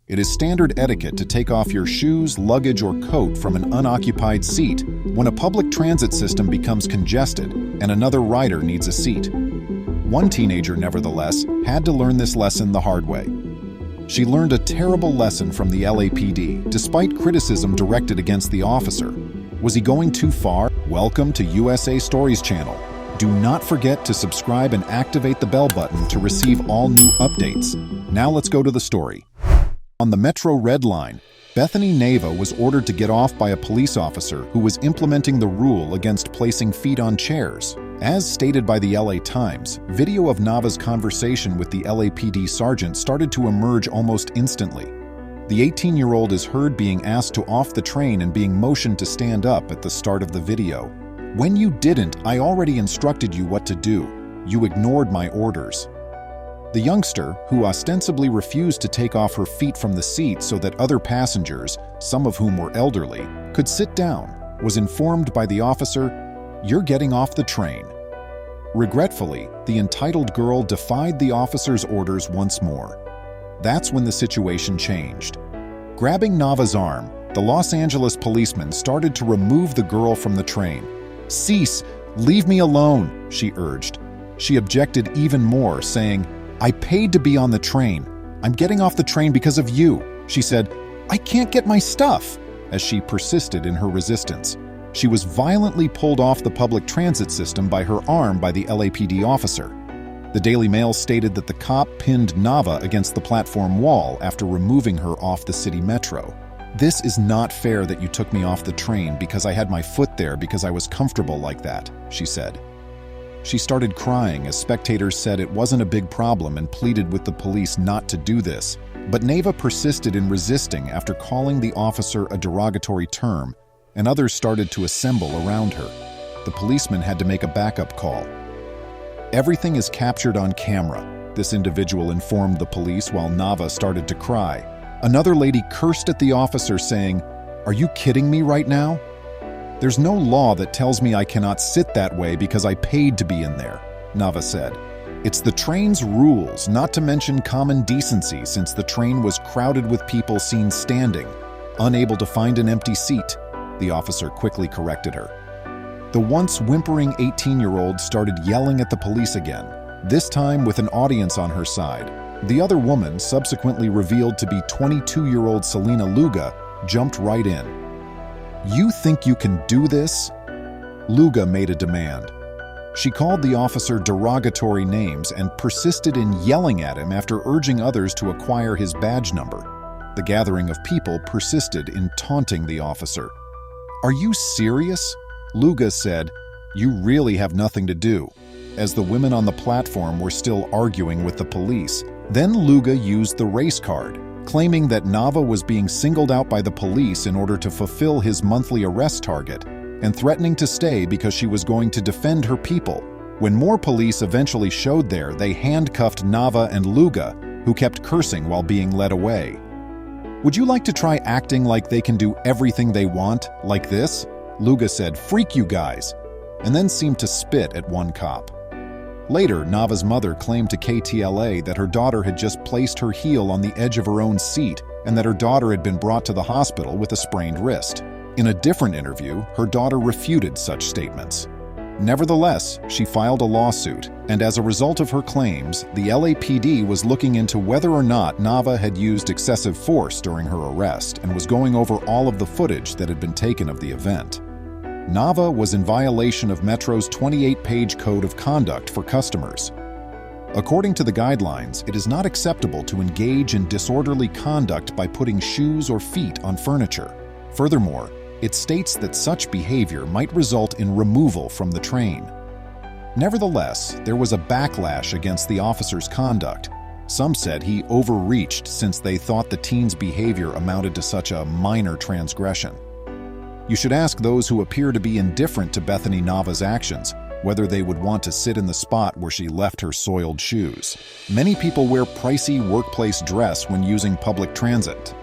It is standard etiquette to take off your shoes, luggage, or coat from an unoccupied seat when a public transit system becomes congested and another rider needs a seat. One teenager, nevertheless, had to learn this lesson the hard way. She learned a terrible lesson from the LAPD, despite criticism directed against the officer. Was he going too far? Welcome to USA Stories channel. Do not forget to subscribe and activate the bell button to receive all new updates. Now let's go to the story. On the Metro Red Line, Bethany Nava was ordered to get off by a police officer who was implementing the rule against placing feet on chairs. As stated by the LA Times, video of Nava's conversation with the LAPD sergeant started to emerge almost instantly. The 18-year-old is heard being asked to off the train and being motioned to stand up at the start of the video. "When you didn't, I already instructed you what to do. You ignored my orders." The youngster, who ostensibly refused to take off her feet from the seat so that other passengers, some of whom were elderly, could sit down, was informed by the officer, "You're getting off the train." Regretfully, the entitled girl defied the officer's orders once more. That's when the situation changed. Grabbing Nava's arm, the Los Angeles policeman started to remove the girl from the train. "Cease! Leave me alone!" she urged. She objected even more, saying, "I paid to be on the train. I'm getting off the train because of you." She said, "I can't get my stuff," as she persisted in her resistance. She was violently pulled off the public transit system by her arm by the LAPD officer. The Daily Mail stated that the cop pinned Nava against the platform wall after removing her off the city metro. "This is not fair that you took me off the train because I had my foot there because I was comfortable like that," she said. She started crying as spectators said it wasn't a big problem and pleaded with the police not to do this. But Nava persisted in resisting after calling the officer a derogatory term, and others started to assemble around her. The policeman had to make a backup call. "Everything is captured on camera," this individual informed the police while Nava started to cry. Another lady cursed at the officer, saying, "Are you kidding me right now? There's no law that tells me I cannot sit that way because I paid to be in there," Nava said. "It's the train's rules, not to mention common decency, since the train was crowded with people seen standing, unable to find an empty seat," the officer quickly corrected her. The once whimpering 18-year-old started yelling at the police again, this time with an audience on her side. The other woman, subsequently revealed to be 22-year-old Selena Luga, jumped right in. "You think you can do this?" Luga made a demand. She called the officer derogatory names and persisted in yelling at him after urging others to acquire his badge number. The gathering of people persisted in taunting the officer. "Are you serious?" Luga said, "You really have nothing to do," as the women on the platform were still arguing with the police. Then Luga used the race card, claiming that Nava was being singled out by the police in order to fulfill his monthly arrest target, and threatening to stay because she was going to defend her people. When more police eventually showed there, they handcuffed Nava and Luga, who kept cursing while being led away. "Would you like to try acting like they can do everything they want, like this?" Luga said, "Freak you guys," and then seemed to spit at one cop. Later, Nava's mother claimed to KTLA that her daughter had just placed her heel on the edge of her own seat and that her daughter had been brought to the hospital with a sprained wrist. In a different interview, her daughter refuted such statements. Nevertheless, she filed a lawsuit, and as a result of her claims, the LAPD was looking into whether or not Nava had used excessive force during her arrest and was going over all of the footage that had been taken of the event. Nava was in violation of Metro's 28-page Code of Conduct for customers. According to the guidelines, it is not acceptable to engage in disorderly conduct by putting shoes or feet on furniture. Furthermore, it states that such behavior might result in removal from the train. Nevertheless, there was a backlash against the officer's conduct. Some said he overreached since they thought the teen's behavior amounted to such a minor transgression. You should ask those who appear to be indifferent to Bethany Nava's actions whether they would want to sit in the spot where she left her soiled shoes. Many people wear pricey workplace dress when using public transit.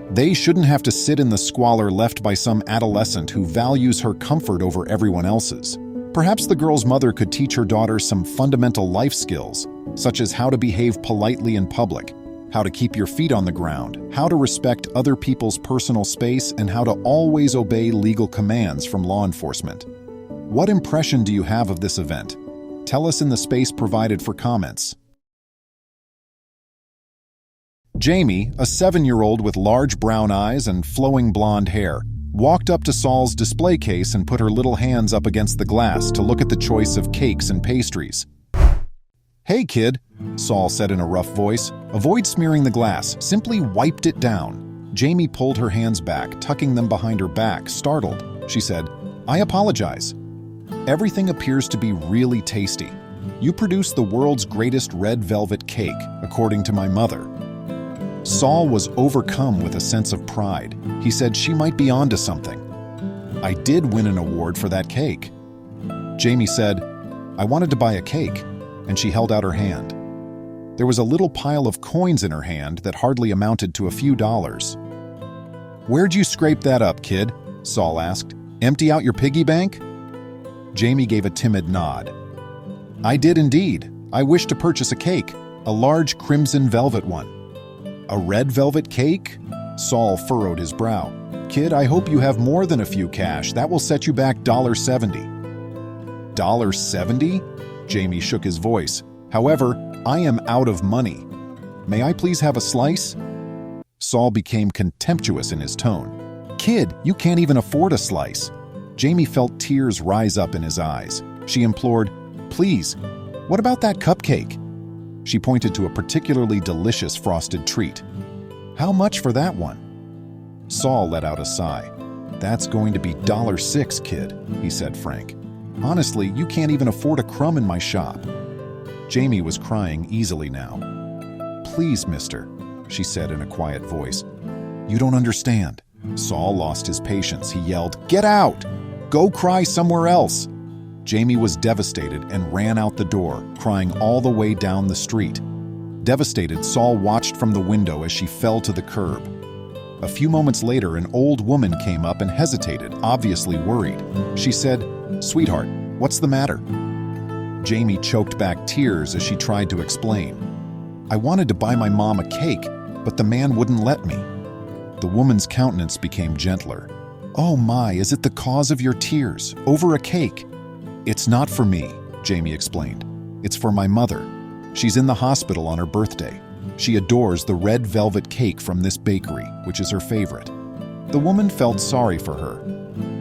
They shouldn't have to sit in the squalor left by some adolescent who values her comfort over everyone else's. Perhaps the girl's mother could teach her daughter some fundamental life skills, such as how to behave politely in public, how to keep your feet on the ground, how to respect other people's personal space, and how to always obey legal commands from law enforcement. What impression do you have of this event? Tell us in the space provided for comments. Jamie, a 7-year-old with large brown eyes and flowing blonde hair, walked up to Saul's display case and put her little hands up against the glass to look at the choice of cakes and pastries. "Hey, kid," Saul said in a rough voice. "Avoid smearing the glass. Simply wiped it down." Jamie pulled her hands back, tucking them behind her back. Startled, she said, "I apologize. Everything appears to be really tasty. You produced the world's greatest red velvet cake, according to my mother." Saul was overcome with a sense of pride. He said she might be onto something. "I did win an award for that cake." Jamie said, "I wanted to buy a cake," and she held out her hand. There was a little pile of coins in her hand that hardly amounted to a few dollars. "Where'd you scrape that up, kid?" Saul asked. "Empty out your piggy bank?" Jamie gave a timid nod. "I did indeed. I wish to purchase a cake, a large crimson velvet one." "A red velvet cake?" Saul furrowed his brow. "Kid, I hope you have more than a few cash. That will set you back $70. $70? Jamie shook his voice. "However, I am out of money. May I please have a slice?" Saul became contemptuous in his tone. "Kid, you can't even afford a slice." Jamie felt tears rise up in his eyes. She implored, "Please, what about that cupcake?" She pointed to a particularly delicious frosted treat. "How much for that one?" Saul let out a sigh. "That's going to be $6, kid," he said frank. "Honestly, you can't even afford a crumb in my shop." Jamie was crying easily now. "Please, mister," she said in a quiet voice. "You don't understand." Saul lost his patience. He yelled, "Get out! Go cry somewhere else!" Jamie was devastated and ran out the door, crying all the way down the street. Devastated, Saul watched from the window as she fell to the curb. A few moments later, an old woman came up and hesitated, obviously worried. She said, "Sweetheart, what's the matter?" Jamie choked back tears as she tried to explain. "I wanted to buy my mom a cake, but the man wouldn't let me." The woman's countenance became gentler. "Oh my, is it the cause of your tears? Over a cake?" "It's not for me," Jamie explained. "It's for my mother. She's in the hospital on her birthday. She adores the red velvet cake from this bakery, which is her favorite." The woman felt sorry for her.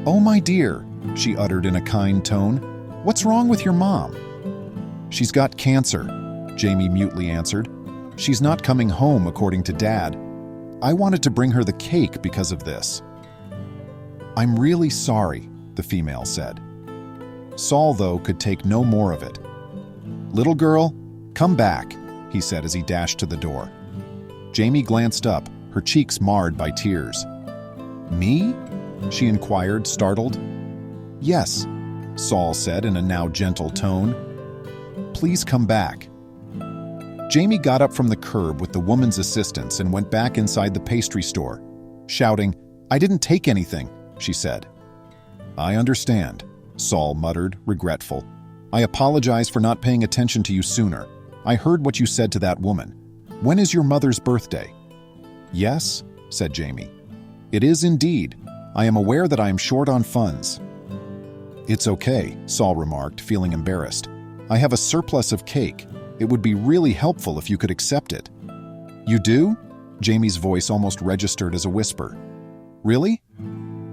"Oh my dear," she uttered in a kind tone. "What's wrong with your mom?" "She's got cancer," Jamie mutely answered. "She's not coming home, according to Dad. I wanted to bring her the cake because of this." "I'm really sorry," the female said. Saul, though, could take no more of it. "Little girl, come back," he said as he dashed to the door. Jamie glanced up, her cheeks marred by tears. "Me?" she inquired, startled. "Yes," Saul said in a now gentle tone. "Please come back." Jamie got up from the curb with the woman's assistance and went back inside the pastry store, shouting, "I didn't take anything," she said. "I understand," Saul muttered, regretful. "I apologize for not paying attention to you sooner. I heard what you said to that woman. When is your mother's birthday?" "Yes," said Jamie. "It is indeed. I am aware that I am short on funds." "It's okay," Saul remarked, feeling embarrassed. "I have a surplus of cake. It would be really helpful if you could accept it." "You do?" Jamie's voice almost registered as a whisper. "Really?"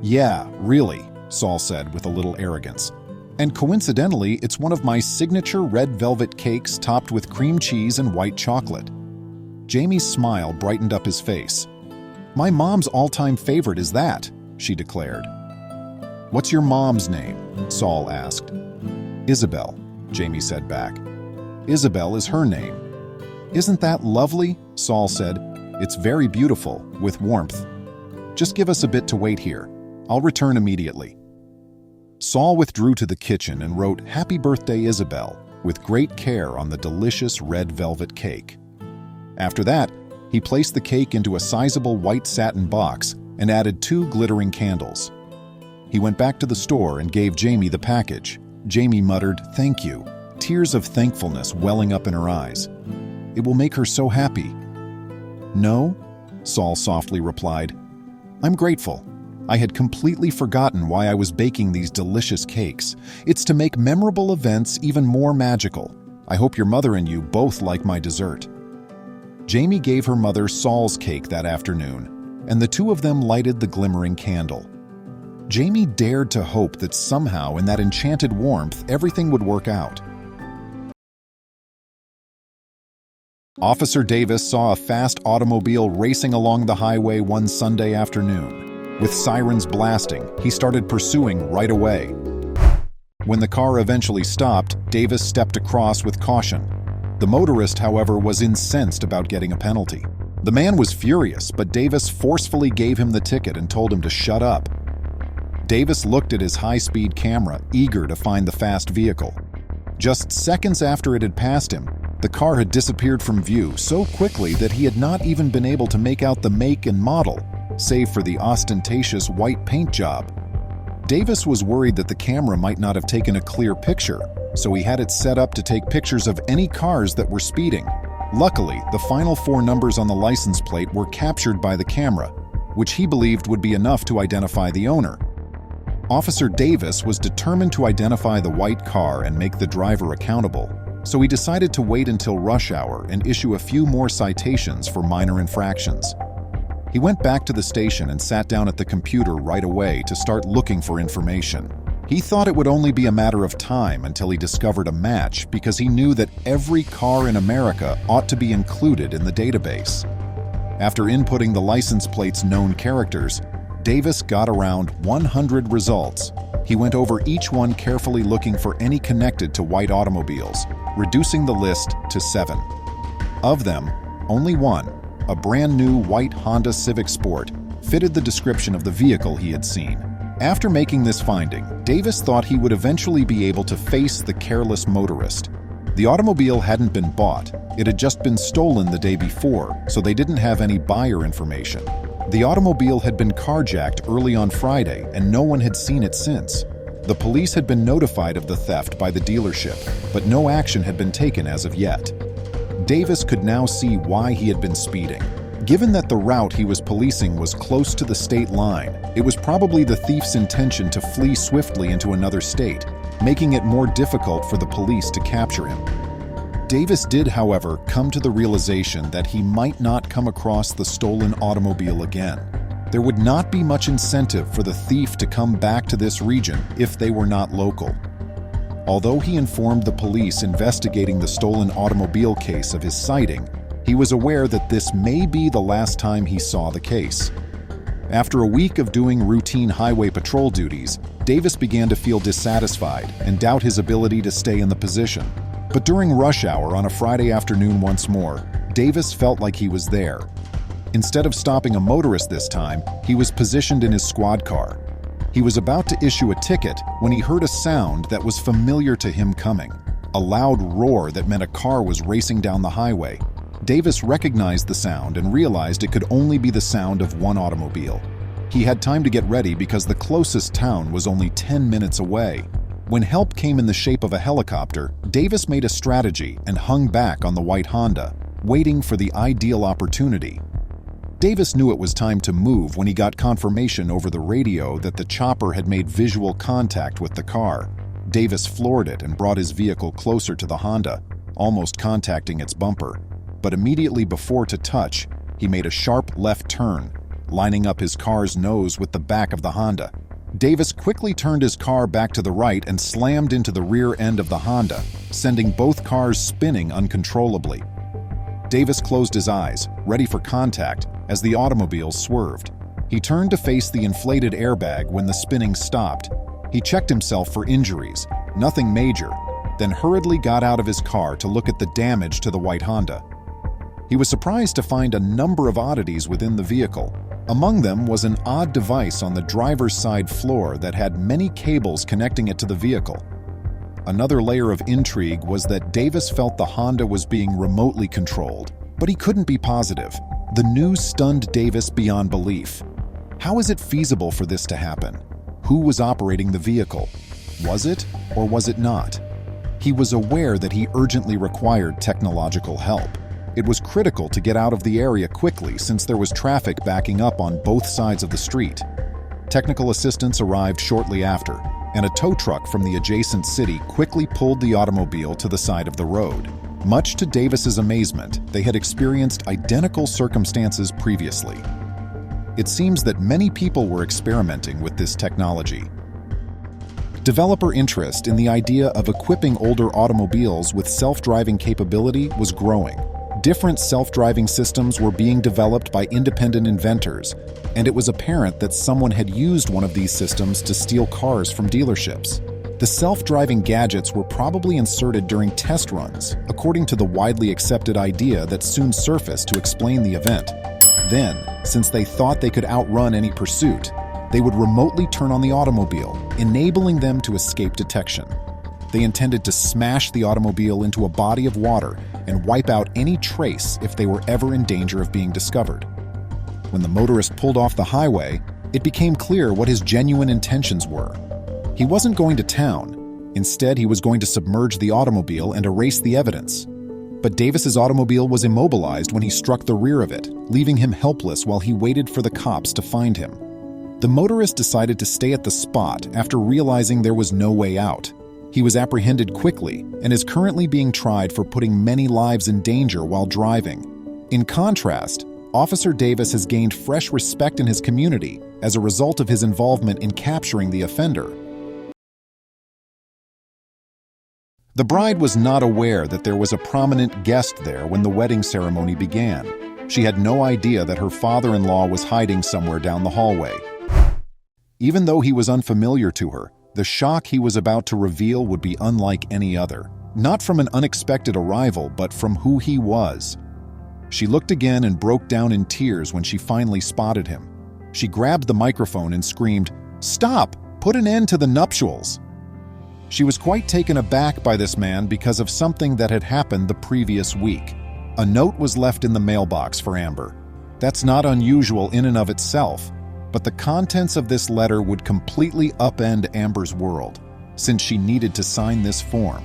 "Yeah, really," Saul said with a little arrogance. "And coincidentally, it's one of my signature red velvet cakes topped with cream cheese and white chocolate." Jamie's smile brightened up his face. "My mom's all-time favorite is that," she declared. "What's your mom's name?" Saul asked. "Isabel," Jamie said back. "Isabel is her name." "Isn't that lovely?" Saul said. "It's very beautiful," with warmth. "Just give us a bit to wait here. I'll return immediately." Saul withdrew to the kitchen and wrote "Happy Birthday, Isabel" with great care on the delicious red velvet cake. After that, he placed the cake into a sizable white satin box and added 2 glittering candles. He went back to the store and gave Jamie the package. Jamie muttered, "Thank you," tears of thankfulness welling up in her eyes. "It will make her so happy." "No," Saul softly replied. "I'm grateful. I had completely forgotten why I was baking these delicious cakes. It's to make memorable events even more magical. I hope your mother and you both like my dessert." Jamie gave her mother Saul's cake that afternoon, and the two of them lighted the glimmering candle. Jamie dared to hope that somehow in that enchanted warmth everything would work out. Officer Davis saw a fast automobile racing along the highway one Sunday afternoon. With sirens blasting, he started pursuing right away. When the car eventually stopped, Davis stepped across with caution. The motorist, however, was incensed about getting a penalty. The man was furious, but Davis forcefully gave him the ticket and told him to shut up. Davis looked at his high-speed camera, eager to find the fast vehicle. Just seconds after it had passed him, the car had disappeared from view so quickly that he had not even been able to make out the make and model, save for the ostentatious white paint job. Davis was worried that the camera might not have taken a clear picture, so he had it set up to take pictures of any cars that were speeding. Luckily, the final 4 numbers on the license plate were captured by the camera, which he believed would be enough to identify the owner. Officer Davis was determined to identify the white car and make the driver accountable, so he decided to wait until rush hour and issue a few more citations for minor infractions. He went back to the station and sat down at the computer right away to start looking for information. He thought it would only be a matter of time until he discovered a match because he knew that every car in America ought to be included in the database. After inputting the license plate's known characters, Davis got around 100 results. He went over each one carefully looking for any connected to white automobiles, reducing the list to 7. Of them, only one, a brand new white Honda Civic Sport, fitted the description of the vehicle he had seen. After making this finding, Davis thought he would eventually be able to face the careless motorist. The automobile hadn't been bought. It had just been stolen the day before, so they didn't have any buyer information. The automobile had been carjacked early on Friday, and no one had seen it since. The police had been notified of the theft by the dealership, but no action had been taken as of yet. Davis could now see why he had been speeding. Given that the route he was policing was close to the state line, it was probably the thief's intention to flee swiftly into another state, making it more difficult for the police to capture him. Davis did, however, come to the realization that he might not come across the stolen automobile again. There would not be much incentive for the thief to come back to this region if they were not local. Although he informed the police investigating the stolen automobile case of his sighting, he was aware that this may be the last time he saw the case. After a week of doing routine highway patrol duties, Davis began to feel dissatisfied and doubt his ability to stay in the position. But during rush hour on a Friday afternoon once more, Davis felt like he was there. Instead of stopping a motorist this time, he was positioned in his squad car. He was about to issue a ticket when he heard a sound that was familiar to him coming, a loud roar that meant a car was racing down the highway. Davis recognized the sound and realized it could only be the sound of one automobile. He had time to get ready because the closest town was only 10 minutes away. When help came in the shape of a helicopter, Davis made a strategy and hung back on the white Honda, waiting for the ideal opportunity. Davis knew it was time to move when he got confirmation over the radio that the chopper had made visual contact with the car. Davis floored it and brought his vehicle closer to the Honda, almost contacting its bumper. But immediately before to touch, he made a sharp left turn, lining up his car's nose with the back of the Honda. Davis quickly turned his car back to the right and slammed into the rear end of the Honda, sending both cars spinning uncontrollably. Davis closed his eyes, ready for contact, as the automobile swerved. He turned to face the inflated airbag when the spinning stopped. He checked himself for injuries, nothing major, then hurriedly got out of his car to look at the damage to the white Honda. He was surprised to find a number of oddities within the vehicle. Among them was an odd device on the driver's side floor that had many cables connecting it to the vehicle. Another layer of intrigue was that Davis felt the Honda was being remotely controlled, but he couldn't be positive. The news stunned Davis beyond belief. How is it feasible for this to happen? Who was operating the vehicle? Was it or was it not? He was aware that he urgently required technological help. It was critical to get out of the area quickly since there was traffic backing up on both sides of the street. Technical assistance arrived shortly after, and a tow truck from the adjacent city quickly pulled the automobile to the side of the road. Much to Davis's amazement, they had experienced identical circumstances previously. It seems that many people were experimenting with this technology. Developer interest in the idea of equipping older automobiles with self-driving capability was growing. Different self-driving systems were being developed by independent inventors, and it was apparent that someone had used one of these systems to steal cars from dealerships. The self-driving gadgets were probably inserted during test runs, according to the widely accepted idea that soon surfaced to explain the event. Then, since they thought they could outrun any pursuit, they would remotely turn on the automobile, enabling them to escape detection. They intended to smash the automobile into a body of water and wipe out any trace if they were ever in danger of being discovered. When the motorist pulled off the highway, it became clear what his genuine intentions were. He wasn't going to town. Instead, he was going to submerge the automobile and erase the evidence. But Davis's automobile was immobilized when he struck the rear of it, leaving him helpless while he waited for the cops to find him. The motorist decided to stay at the spot after realizing there was no way out. He was apprehended quickly and is currently being tried for putting many lives in danger while driving. In contrast, Officer Davis has gained fresh respect in his community as a result of his involvement in capturing the offender. The bride was not aware that there was a prominent guest there when the wedding ceremony began. She had no idea that her father-in-law was hiding somewhere down the hallway. Even though he was unfamiliar to her, the shock he was about to reveal would be unlike any other. Not from an unexpected arrival, but from who he was. She looked again and broke down in tears when she finally spotted him. She grabbed the microphone and screamed, "Stop! Put an end to the nuptials!" She was quite taken aback by this man because of something that had happened the previous week. A note was left in the mailbox for Amber. That's not unusual in and of itself, but the contents of this letter would completely upend Amber's world, since she needed to sign this form.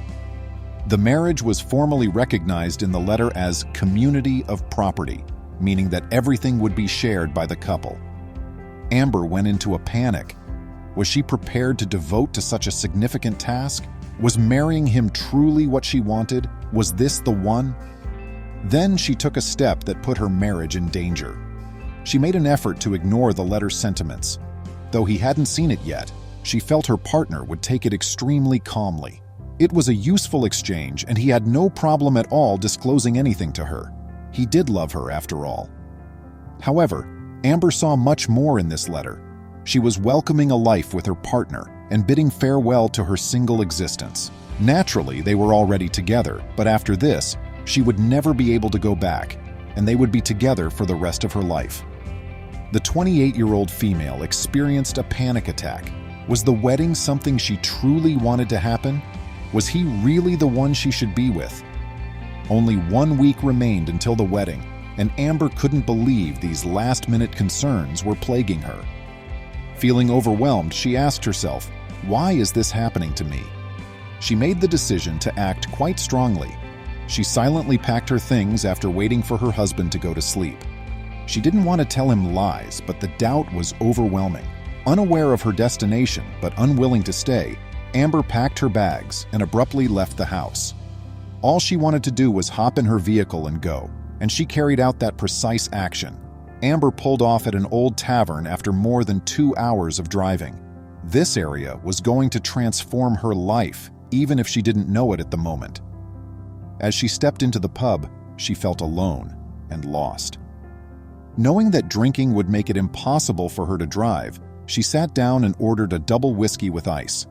The marriage was formally recognized in the letter as community of property, meaning that everything would be shared by the couple. Amber went into a panic. Was she prepared to devote to such a significant task? Was marrying him truly what she wanted? Was this the one? Then she took a step that put her marriage in danger. She made an effort to ignore the letter's sentiments. Though he hadn't seen it yet, she felt her partner would take it extremely calmly. It was a useful exchange, and he had no problem at all disclosing anything to her. He did love her, after all. However, Amber saw much more in this letter. She was welcoming a life with her partner and bidding farewell to her single existence. Naturally, they were already together, but after this, she would never be able to go back, and they would be together for the rest of her life. The 28-year-old female experienced a panic attack. Was the wedding something she truly wanted to happen? Was he really the one she should be with? Only 1 week remained until the wedding, and Amber couldn't believe these last-minute concerns were plaguing her. Feeling overwhelmed, she asked herself, "Why is this happening to me?" She made the decision to act quite strongly. She silently packed her things after waiting for her husband to go to sleep. She didn't want to tell him lies, but the doubt was overwhelming. Unaware of her destination, but unwilling to stay, Amber packed her bags and abruptly left the house. All she wanted to do was hop in her vehicle and go, and she carried out that precise action. Amber pulled off at an old tavern after more than 2 hours of driving. This area was going to transform her life, even if she didn't know it at the moment. As she stepped into the pub, she felt alone and lost. Knowing that drinking would make it impossible for her to drive, she sat down and ordered a double whiskey with ice.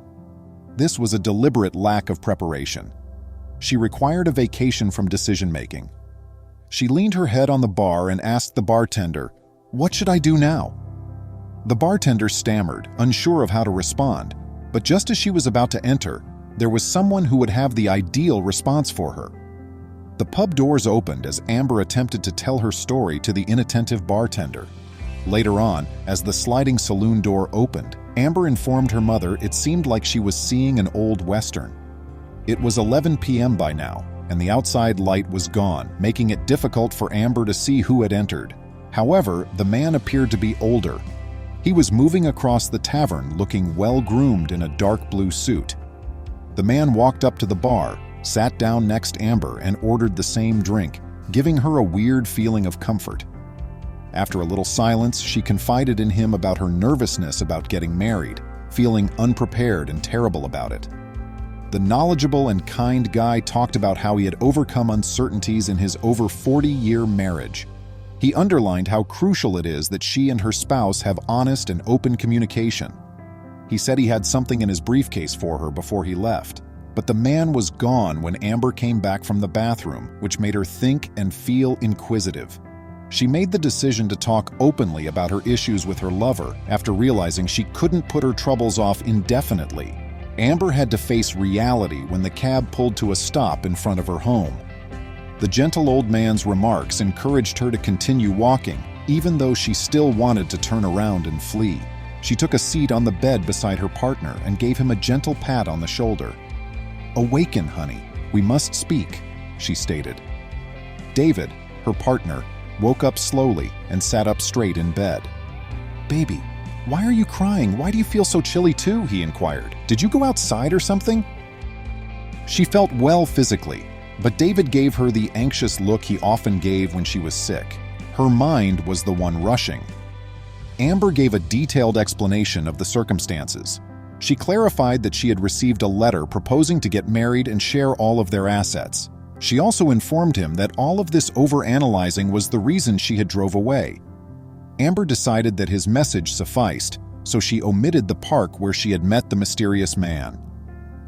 This was a deliberate lack of preparation. She required a vacation from decision-making. She leaned her head on the bar and asked the bartender, "What should I do now?" The bartender stammered, unsure of how to respond, but just as she was about to enter, there was someone who would have the ideal response for her. The pub doors opened as Amber attempted to tell her story to the inattentive bartender. Later on, as the sliding saloon door opened, Amber informed her mother it seemed like she was seeing an old Western. It was 11 p.m. by now, and the outside light was gone, making it difficult for Amber to see who had entered. However, the man appeared to be older. He was moving across the tavern looking well-groomed in a dark blue suit. The man walked up to the bar, sat down next Amber, and ordered the same drink, giving her a weird feeling of comfort. After a little silence, she confided in him about her nervousness about getting married, feeling unprepared and terrible about it. The knowledgeable and kind guy talked about how he had overcome uncertainties in his over 40-year marriage. He underlined how crucial it is that she and her spouse have honest and open communication. He said he had something in his briefcase for her before he left, but the man was gone when Amber came back from the bathroom, which made her think and feel inquisitive. She made the decision to talk openly about her issues with her lover after realizing she couldn't put her troubles off indefinitely. Amber had to face reality when the cab pulled to a stop in front of her home. The gentle old man's remarks encouraged her to continue walking, even though she still wanted to turn around and flee. She took a seat on the bed beside her partner and gave him a gentle pat on the shoulder. "Awaken, honey. We must speak," she stated. David, her partner, woke up slowly and sat up straight in bed. "Baby, why are you crying? Why do you feel so chilly too?" he inquired. "Did you go outside or something?" She felt well physically, but David gave her the anxious look he often gave when she was sick. Her mind was the one rushing. Amber gave a detailed explanation of the circumstances. She clarified that she had received a letter proposing to get married and share all of their assets. She also informed him that all of this overanalyzing was the reason she had drove away. Amber decided that his message sufficed, so she omitted the park where she had met the mysterious man.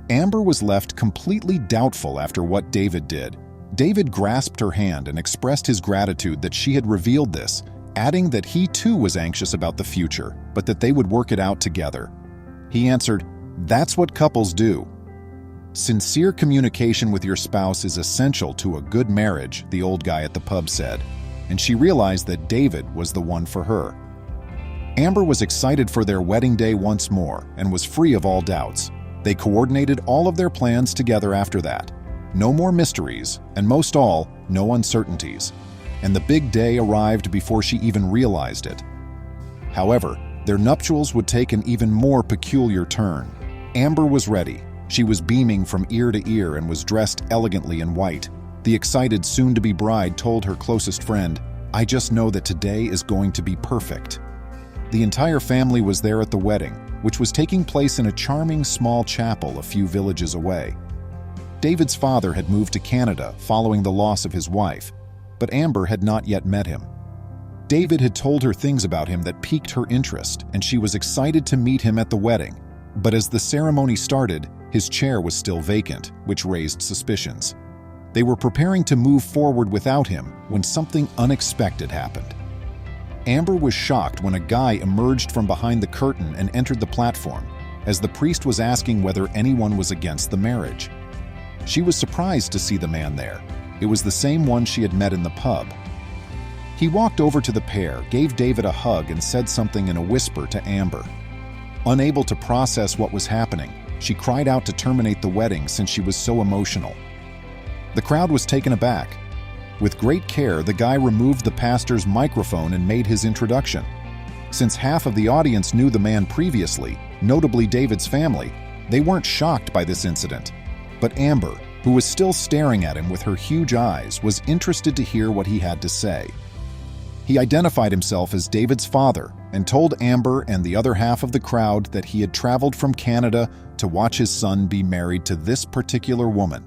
Amber was left completely doubtful after what David did. David grasped her hand and expressed his gratitude that she had revealed this, adding that he too was anxious about the future, but that they would work it out together. He answered, "That's what couples do." "Sincere communication with your spouse is essential to a good marriage," the old guy at the pub said, and she realized that David was the one for her. Amber was excited for their wedding day once more and was free of all doubts. They coordinated all of their plans together after that. No more mysteries, and most all, no uncertainties. And the big day arrived before she even realized it. However, their nuptials would take an even more peculiar turn. Amber was ready. She was beaming from ear to ear and was dressed elegantly in white. The excited soon-to-be bride told her closest friend, "I just know that today is going to be perfect." The entire family was there at the wedding, which was taking place in a charming small chapel a few villages away. David's father had moved to Canada following the loss of his wife, but Amber had not yet met him. David had told her things about him that piqued her interest, and she was excited to meet him at the wedding. But as the ceremony started, his chair was still vacant, which raised suspicions. They were preparing to move forward without him when something unexpected happened. Amber was shocked when a guy emerged from behind the curtain and entered the platform, as the priest was asking whether anyone was against the marriage. She was surprised to see the man there. It was the same one she had met in the pub. He walked over to the pair, gave David a hug, and said something in a whisper to Amber. Unable to process what was happening, she cried out to terminate the wedding since she was so emotional. The crowd was taken aback. With great care, the guy removed the pastor's microphone and made his introduction. Since half of the audience knew the man previously, notably David's family, they weren't shocked by this incident. But Amber, who was still staring at him with her huge eyes, was interested to hear what he had to say. He identified himself as David's father and told Amber and the other half of the crowd that he had traveled from Canada to watch his son be married to this particular woman.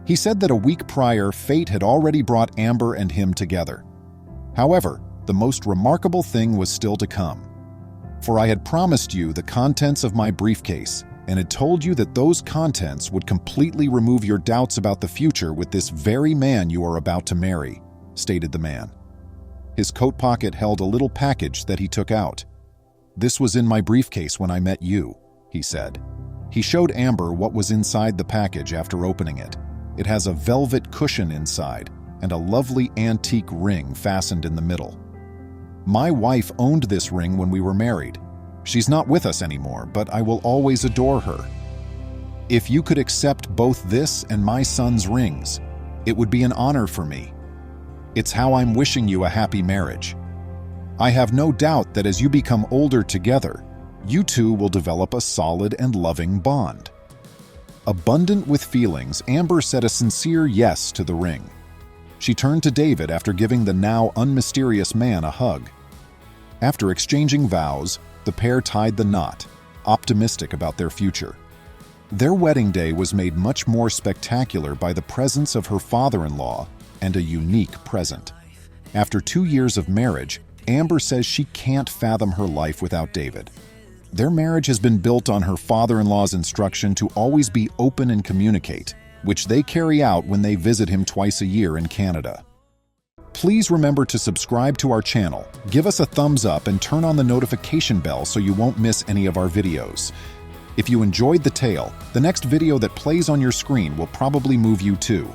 He said that a week prior, fate had already brought Amber and him together. However, the most remarkable thing was still to come. "For I had promised you the contents of my briefcase, and had told you that those contents would completely remove your doubts about the future with this very man you are about to marry," stated the man. His coat pocket held a little package that he took out. "This was in my briefcase when I met you," he said. He showed Amber what was inside the package after opening it. It has a velvet cushion inside and a lovely antique ring fastened in the middle. "My wife owned this ring when we were married. She's not with us anymore, but I will always adore her. If you could accept both this and my son's rings, It would be an honor for me. It's how I'm wishing you a happy marriage. I have no doubt that as you become older together, you two will develop a solid and loving bond." Abundant with feelings, Amber said a sincere yes to the ring. She turned to David after giving the now unmysterious man a hug. After exchanging vows, the pair tied the knot, optimistic about their future. Their wedding day was made much more spectacular by the presence of her father-in-law and a unique present. After 2 years of marriage, Amber says she can't fathom her life without David. Their marriage has been built on her father-in-law's instruction to always be open and communicate, which they carry out when they visit him twice a year in Canada. Please remember to subscribe to our channel, give us a thumbs up, and turn on the notification bell so you won't miss any of our videos. If you enjoyed the tale, the next video that plays on your screen will probably move you too.